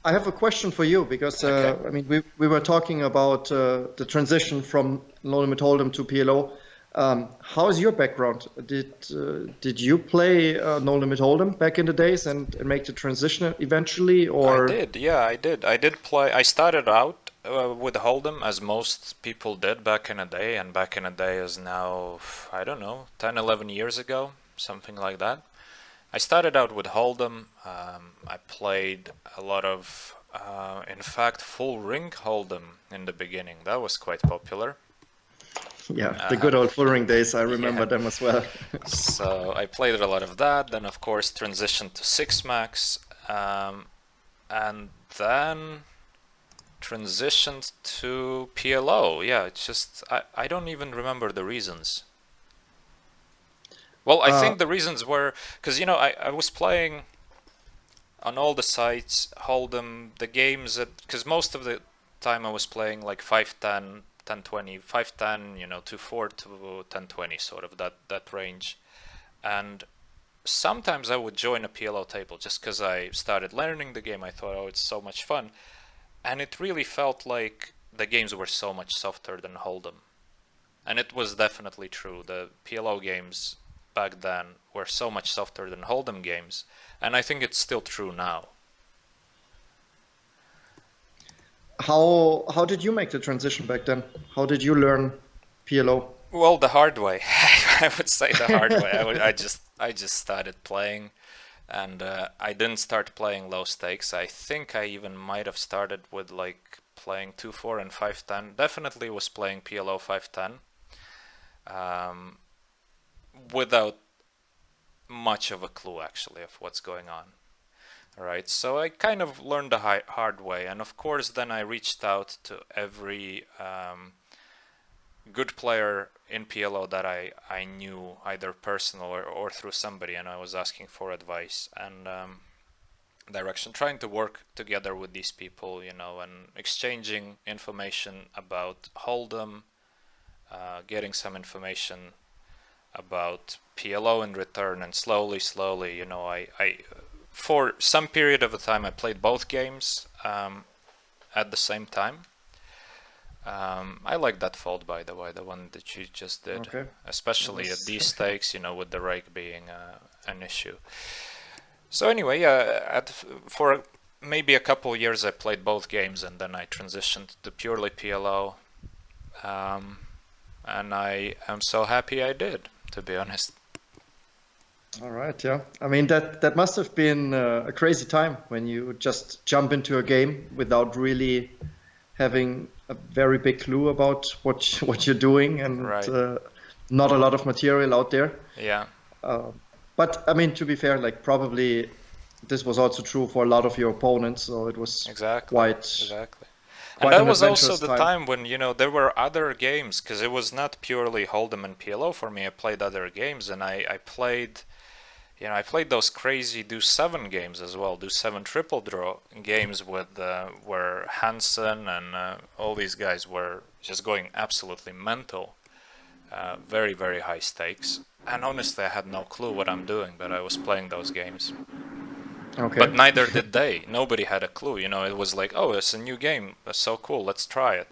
I have a question for you because Okay. I mean we were talking about the transition from No Limit Hold'em to PLO. How is your background? Did you play No Limit Hold'em back in the days and make the transition eventually, I or did, yeah, I did. I did play. I started out with Hold'em, as most people did back in the day, and back in the day is now, I don't know, 10, 11 years ago, something like that. I started out with Hold'em. I played a lot of, in fact, full ring Hold'em in the beginning. That was quite popular. yeah, the Uh, good old full ring days? I yeah. remember them as well. So I played a lot of that. Then, of course, transitioned to Six Max, and then transitioned to PLO. Yeah, it's just I don't even remember the reasons. Well, I Uh, think the reasons were because I was playing on all the sites, Hold'em, the games that because most of the time I was playing like 510, 1020, 510, 2-4 to 1020, sort of that range. And sometimes I would join a PLO table just because I started learning the game. I thought, oh, it's so much fun. And it really felt like the games were so much softer than Hold'em. And it was definitely true. The PLO games back then were so much softer than Hold'em games. And I think it's still true now. how did you make the transition back then? How did you learn PLO? Well, the hard way. I would say the hard way. I just started playing, and I didn't start playing low stakes. I think I even might have started with like playing 2-4 and 510. Definitely was playing PLO 510, um, without much of a clue actually of what's going on. All right, so I kind of learned the hard way, and of course then I reached out to every good player in PLO that I knew, either personal or through somebody, and I was asking for advice and direction, trying to work together with these people, and exchanging information about Hold'em, getting some information about PLO in return, and slowly, I for some period of the time I played both games at the same time. I like that fold, by the way, the one that you just did, Okay, that especially at was these stakes, with the rake being an issue. So anyway, yeah, for maybe a couple years I played both games, and then I transitioned to purely PLO, um, and I am so happy I did, to be honest. all right. Yeah, I mean that must have been a crazy time when you just jump into a game without really having a very big clue about what you're doing and Right. not a lot of material out there. Yeah. Uh, but I mean, to be fair, like probably this was also true for a lot of your opponents, so it was Exactly. quite Exactly. And quite that an was also adventurous the time. time when, there were other games, because it was not purely Hold'em and PLO for me. I played other games, and I played, I played those crazy Do 7 games as well, Do 7 triple draw games with where Hansen and all these guys were just going absolutely mental. Very, very high stakes. And honestly, I had no clue what I'm doing, but I was playing those games. But Okay. neither did they. Nobody had a clue. It was like, oh, it's a new game. That's so cool. Let's try it.